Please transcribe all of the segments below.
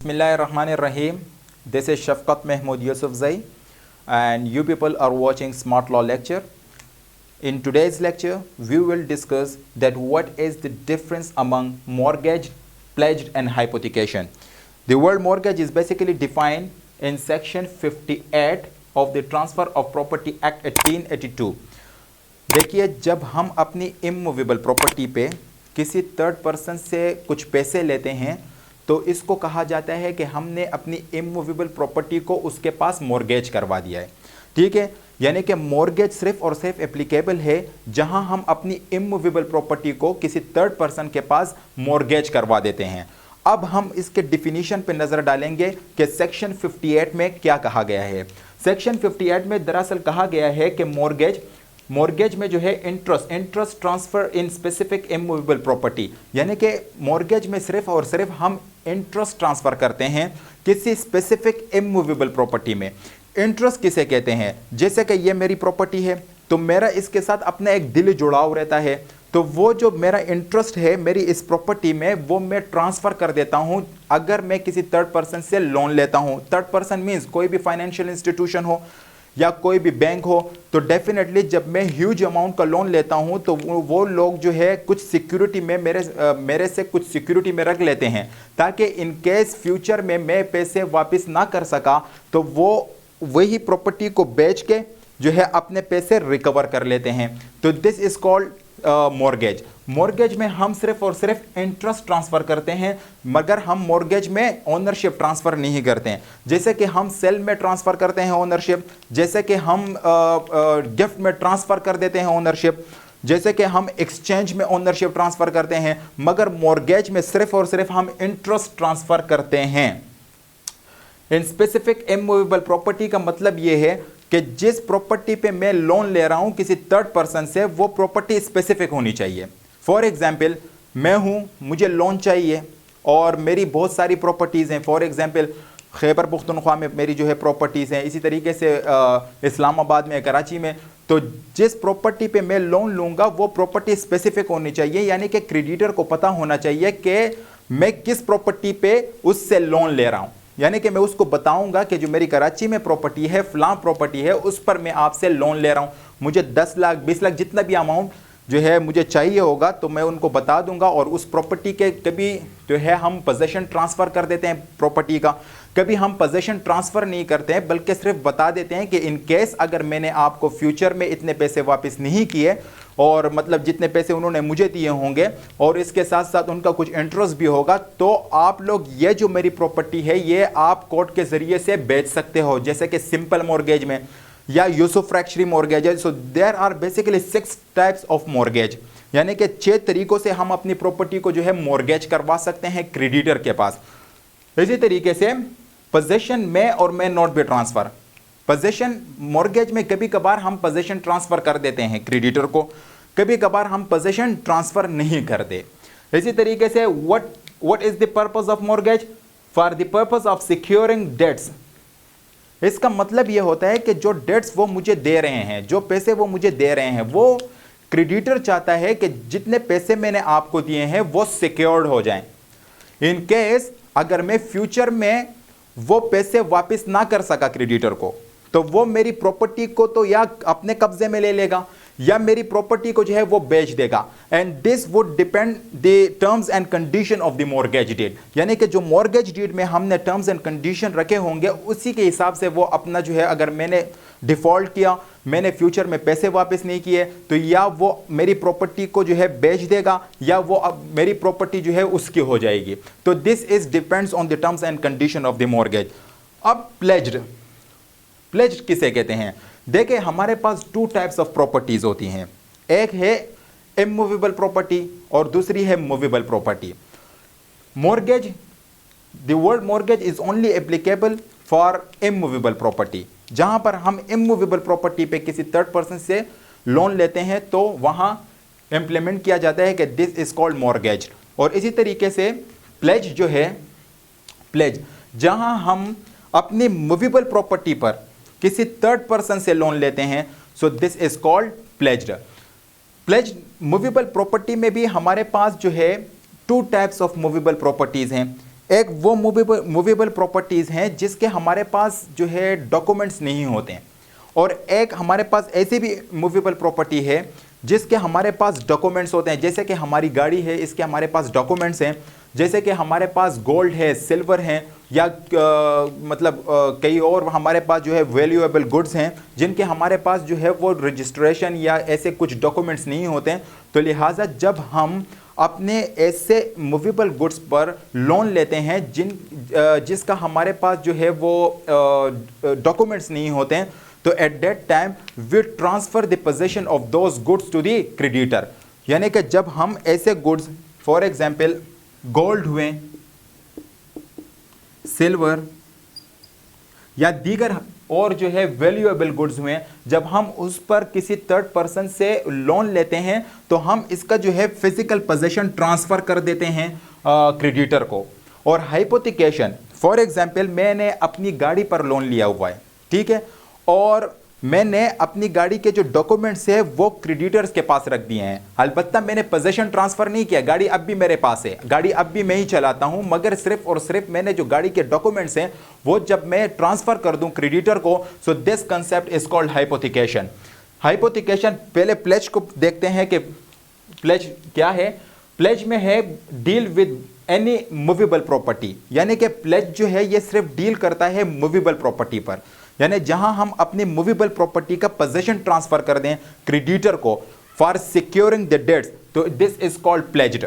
Bismillahirrahmanirrahim. This is Shafqat Mahmood Yusufzai and you people are watching Smart Law lecture. In today's lecture, we will discuss that what is the difference among mortgage, pledged and hypothecation. The word mortgage is basically defined in section 58 of the Transfer of Property Act 1882. देखिए, जब हम अपनी immovable property पे किसी third person से कुछ पैसे लेते हैं तो इसको कहा जाता है कि हमने अपनी इमूवेबल प्रॉपर्टी को उसके पास मॉर्गेज करवा दिया है। ठीक है, यानी कि मॉर्गेज सिर्फ और सिर्फ एप्लीकेबल है जहां हम अपनी इमूवेबल प्रॉपर्टी को किसी थर्ड पर्सन के पास मॉर्गेज करवा देते हैं। अब हम इसके डिफिनीशन पे नजर डालेंगे कि सेक्शन 58 में क्या कहा गया है। सेक्शन 58 में दरअसल कहा गया है कि मॉर्गेज में जो है interest transfer in specific immovable property, यानी कि मॉर्गेज में सिर्फ और सिर्फ हम इंटरेस्ट ट्रांसफर करते हैं किसी स्पेसिफिक इमूवेबल प्रॉपर्टी में। इंटरेस्ट किसे कहते हैं? जैसे कि ये मेरी प्रॉपर्टी है तो मेरा इसके साथ अपना एक दिली जुड़ाव रहता है, तो वो जो मेरा इंटरेस्ट है मेरी इस प्रॉपर्टी में वो मैं ट्रांसफर कर देता हूं अगर मैं किसी थर्ड पर्सन से लोन लेता हूं। थर्ड पर्सन मींस कोई भी फाइनेंशियल इंस्टीट्यूशन हो या कोई भी बैंक हो, तो डेफिनेटली जब मैं ह्यूज अमाउंट का लोन लेता हूं तो वो लोग जो है कुछ सिक्योरिटी में मेरे से कुछ सिक्योरिटी में रख लेते हैं ताकि इन केस फ्यूचर में मैं पैसे वापस ना कर सका तो वो वही प्रॉपर्टी को बेच के जो है अपने पैसे रिकवर कर लेते हैं। तो this is called mortgage. Mortgage में हम सिर्फ और सिर्फ इंटरेस्ट ट्रांसफर करते हैं मगर हम मॉर्गेज में ओनरशिप ट्रांसफर नहीं करते हैं। जैसे कि हम सेल में ट्रांसफर करते हैं ओनरशिप, जैसे कि हम गिफ्ट में ट्रांसफर कर देते हैं ओनरशिप, जैसे कि हम एक्सचेंज में ओनरशिप ट्रांसफर करते हैं, मगर मॉर्गेज में सिर्फ और सिर्फ हम इंटरेस्ट ट्रांसफर करते हैं। इन स्पेसिफिक इमूवेबल प्रॉपर्टी का मतलब यह है कि जिस प्रॉपर्टी पे मैं लोन ले रहा हूं किसी थर्ड पर्सन से, वो प्रॉपर्टी स्पेसिफिक होनी चाहिए। फॉर एग्जांपल, मैं हूं, मुझे लोन चाहिए और मेरी बहुत सारी प्रॉपर्टीज़ हैं। फॉर एग्जांपल, खैबर पुख्तनख्वा में मेरी जो है प्रॉपर्टीज़ हैं, इसी तरीके से इस्लामाबाद में, कराची में। तो जिस प्रॉपर्टी पे मैं लोन लूँगा वो प्रॉपर्टी स्पेसिफिक होनी चाहिए, यानी कि क्रेडिटर को पता होना चाहिए कि मैं किस प्रॉपर्टी पे उससे लोन ले रहा हूँ। यानी कि मैं उसको बताऊंगा कि जो मेरी कराची में प्रॉपर्टी है, फलां प्रॉपर्टी है, उस पर मैं आपसे लोन ले रहा हूं, मुझे 10 लाख 20 लाख जितना भी अमाउंट जो है मुझे चाहिए होगा तो मैं उनको बता दूंगा। और उस प्रॉपर्टी के कभी जो है हम पोजेशन ट्रांसफ़र कर देते हैं प्रॉपर्टी का, कभी हम पोजेशन ट्रांसफ़र नहीं करते हैं बल्कि सिर्फ बता देते हैं कि इन केस अगर मैंने आपको फ्यूचर में इतने पैसे वापस नहीं किए, और मतलब जितने पैसे उन्होंने मुझे दिए होंगे और इसके साथ साथ उनका कुछ इंटरेस्ट भी होगा, तो आप लोग ये जो मेरी प्रॉपर्टी है ये आप कोर्ट के ज़रिए से बेच सकते हो, जैसे कि सिंपल मॉर्गेज में या यूसुफ्रैक्चरी मॉर्गेज है। So there are basically 6 types of mortgage, यानी कि 6 तरीक़ों से हम अपनी प्रॉपर्टी को जो है मॉर्गेज करवा सकते हैं क्रेडिटर के पास। इसी तरीके से पोजेशन में और में not be transfer. Possession mortgage में कभी कभार हम पोजेशन ट्रांसफ़र कर देते हैं क्रेडिटर को, कभी कभार हम पोजेशन ट्रांसफ़र नहीं करते। इसी तरीके से what is the purpose of mortgage? For the purpose of securing debts. इसका मतलब यह होता है कि जो डेट्स वो मुझे दे रहे हैं, जो पैसे वो मुझे दे रहे हैं, वो क्रेडिटर चाहता है कि जितने पैसे मैंने आपको दिए हैं वो सिक्योर्ड हो जाएं। इन केस अगर मैं फ्यूचर में वो पैसे वापस ना कर सका क्रेडिटर को, तो वो मेरी प्रॉपर्टी को तो या अपने कब्जे में ले लेगा या मेरी प्रॉपर्टी को जो है वो बेच देगा। And this would depend the terms and condition of the mortgage deed, यानी कि जो मॉर्गेज डीड में हमने टर्म्स एंड कंडीशन रखे होंगे उसी के हिसाब से वो अपना जो है, अगर मैंने डिफ़ॉल्ट किया, मैंने फ्यूचर में पैसे वापस नहीं किए, तो या वो मेरी प्रॉपर्टी को जो है बेच देगा या वो अब मेरी प्रॉपर्टी जो है उसकी हो जाएगी। तो this is depends on the terms and condition of the mortgage. अब प्लेज्ड किसे कहते हैं? देखिए, हमारे पास 2 टाइप्स ऑफ प्रॉपर्टीज होती हैं, एक है इमूवेबल प्रॉपर्टी और दूसरी है movable property. Mortgage, the word mortgage is only applicable for immovable property. जहां पर हम इमूवेबल प्रॉपर्टी पे किसी थर्ड पर्सन से लोन लेते हैं तो वहां इंप्लीमेंट किया जाता है कि दिस इज कॉल्ड मॉर्गेज। और इसी तरीके से प्लेज जो है, प्लेज जहां हम अपनी मूवेबल प्रॉपर्टी पर किसी थर्ड पर्सन से लोन लेते हैं, so this is called pledged. Movable property में भी हमारे पास जो है 2 टाइप्स ऑफ मूवेबल प्रॉपर्टीज हैं। एक वो मूवेबल प्रॉपर्टीज़ हैं जिसके हमारे पास जो है डॉक्यूमेंट्स नहीं होते हैं, और एक हमारे पास ऐसी भी मूवेबल प्रॉपर्टी है जिसके हमारे पास डॉक्यूमेंट्स होते हैं। जैसे कि हमारी गाड़ी है, इसके हमारे पास डॉक्यूमेंट्स हैं। जैसे कि हमारे पास गोल्ड है, सिल्वर है, या कई और हमारे पास जो है वैल्यूएबल गुड्स हैं जिनके हमारे पास जो है वो रजिस्ट्रेशन या ऐसे कुछ डॉक्यूमेंट्स नहीं होते हैं। तो लिहाजा जब हम अपने ऐसे मूवेबल गुड्स पर लोन लेते हैं जिसका हमारे पास जो है वो डॉक्यूमेंट्स नहीं होते हैं, तो at that time we transfer the position of those goods to the creditor. यानी कि जब हम ऐसे गुड्स, फॉर एग्जांपल गोल्ड हुए, सिल्वर या दीगर और जो है वैल्यूएबल गुड्स हुए, जब हम उस पर किसी थर्ड पर्सन से लोन लेते हैं तो हम इसका जो है फिजिकल पोजीशन ट्रांसफर कर देते हैं क्रेडिटर को। और हाइपोथिकेशन, फॉर एग्जांपल मैंने अपनी गाड़ी पर लोन लिया हुआ है, ठीक है, और मैंने अपनी गाड़ी के जो डॉक्यूमेंट्स है वो क्रेडिटर्स के पास रख दिए हैं। अलबत्ता मैंने पोजीशन ट्रांसफर नहीं किया, गाड़ी अब भी मेरे पास है, गाड़ी अब भी मैं ही चलाता हूं, मगर सिर्फ और सिर्फ मैंने जो गाड़ी के डॉक्यूमेंट्स हैं वो जब मैं ट्रांसफर कर दूं क्रेडिटर को, so this concept is called hypothecation. Hypothecation, पहले प्लेज को देखते हैं कि प्लेज क्या है। प्लेज में है deal with any movable property, यानी कि प्लेज जो है ये सिर्फ डील करता है मूवेबल प्रॉपर्टी पर, यानी जहां हम अपनी मूवेबल प्रॉपर्टी का पोजीशन ट्रांसफर कर दें क्रेडिटर को फॉर सिक्योरिंग द डेट्स, तो this is called pledged.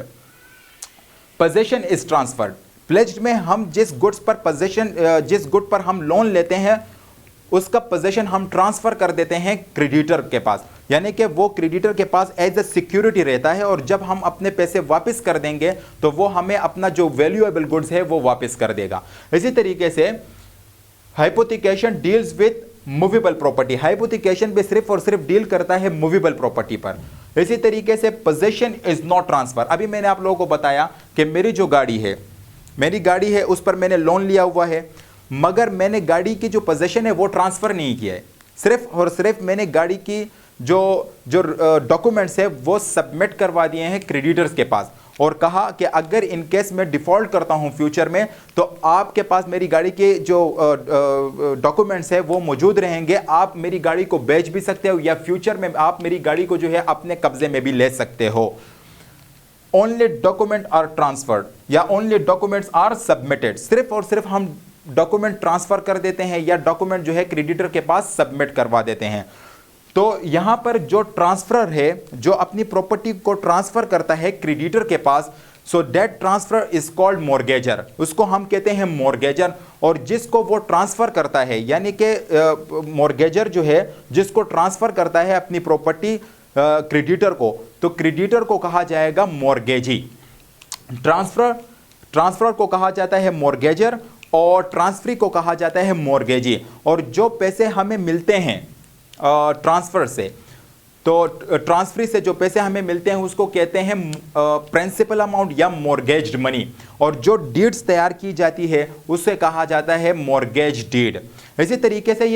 Position is transferred. Pledged में हम जिस गुड्स पर पोजीशन, जिस गुड पर हम लोन लेते हैं उसका पोजीशन हम ट्रांसफर कर देते हैं क्रेडिटर के पास, यानी कि वो क्रेडिटर के पास एज अ सिक्योरिटी रहता है, और जब हम अपने पैसे वापस कर देंगे तो वो हमें अपना जो वैल्यूएबल गुड्स है वो वापस कर देगा। इसी तरीके से hypothecation deals with movable property. Hypothecation भी सिर्फ और सिर्फ डील करता है मूवेबल प्रॉपर्टी पर। इसी तरीके से पोजीशन इज नॉट ट्रांसफर। अभी मैंने आप लोगों को बताया कि मेरी जो गाड़ी है, मेरी गाड़ी है, उस पर मैंने लोन लिया हुआ है, मगर मैंने गाड़ी की जो पोजीशन है वो ट्रांसफर नहीं किया है। सिर्फ और सिर्फ मैंने गाड़ी की जो डॉक्यूमेंट्स है वो सबमिट करवा दिए हैं क्रेडिटर्स के पास, और कहा कि अगर इन केस मैं डिफॉल्ट करता हूं फ्यूचर में तो आपके पास मेरी गाड़ी के जो डॉक्यूमेंट्स है वो मौजूद रहेंगे, आप मेरी गाड़ी को बेच भी सकते हो या फ्यूचर में आप मेरी गाड़ी को जो है अपने कब्जे में भी ले सकते हो। ओनली डॉक्यूमेंट आर ट्रांसफर्ड या ओनली डॉक्यूमेंट्स आर सबमिटेड। सिर्फ और सिर्फ हम डॉक्यूमेंट ट्रांसफर कर देते हैं या डॉक्यूमेंट जो है क्रेडिटर के पास सबमिट करवा देते हैं। तो यहां पर जो ट्रांसफर है, जो अपनी प्रॉपर्टी को ट्रांसफर करता है क्रेडिटर के पास, so that transfer is called mortgager. उसको हम कहते हैं मॉर्गेजर। और जिसको वो ट्रांसफर करता है, यानी कि मॉर्गेजर जो है जिसको ट्रांसफर करता है अपनी प्रॉपर्टी क्रेडिटर को, तो क्रेडिटर को कहा जाएगा मॉर्गेजी। ट्रांसफर को कहा जाता है मॉर्गेजर और ट्रांसफरी को कहा जाता है मॉर्गेजी। और जो पैसे हमें मिलते हैं ट्रांसफर से, तो ट्रांसफरी से जो पैसे हमें मिलते हैं उसको कहते हैं प्रिंसिपल अमाउंट या मॉर्गेज्ड मनी। और जो डीड्स तैयार की जाती है उसे कहा जाता है मॉर्गेज डीड। इसी तरीके से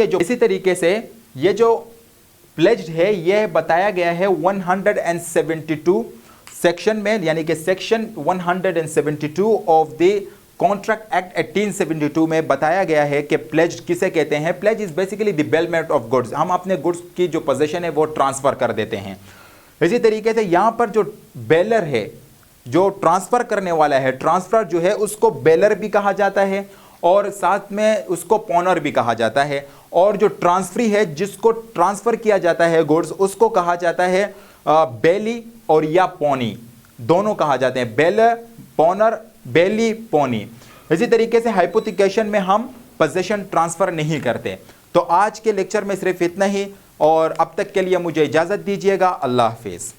ये जो प्लेज्ड है ये बताया गया है 172 सेक्शन में, यानी कि section 172 of the contract act 1872 में बताया गया है कि प्लेज किसे कहते हैं। Pledge is basically the bailment of goods. हम अपने गुड्स की जो पोजीशन है वो ट्रांसफर कर देते हैं। इसी तरीके से यहां पर जो बेलर है, जो ट्रांसफर करने वाला है, ट्रांसफर जो है उसको बेलर भी कहा जाता है और साथ में उसको पॉनर भी कहा जाता है। और जो ट्रांसफरी है, जिसको ट्रांसफर किया जाता है गुड्स, उसको कहा जाता है बेली और या पोनी, दोनों कहा जाते हैं, बेलर पॉनर, बेली पोनी। इसी तरीके से हाइपोथिकेशन में हम पोजीशन ट्रांसफर नहीं करते। तो आज के लेक्चर में सिर्फ इतना ही, और अब तक के लिए मुझे इजाजत दीजिएगा। अल्लाह हाफिज।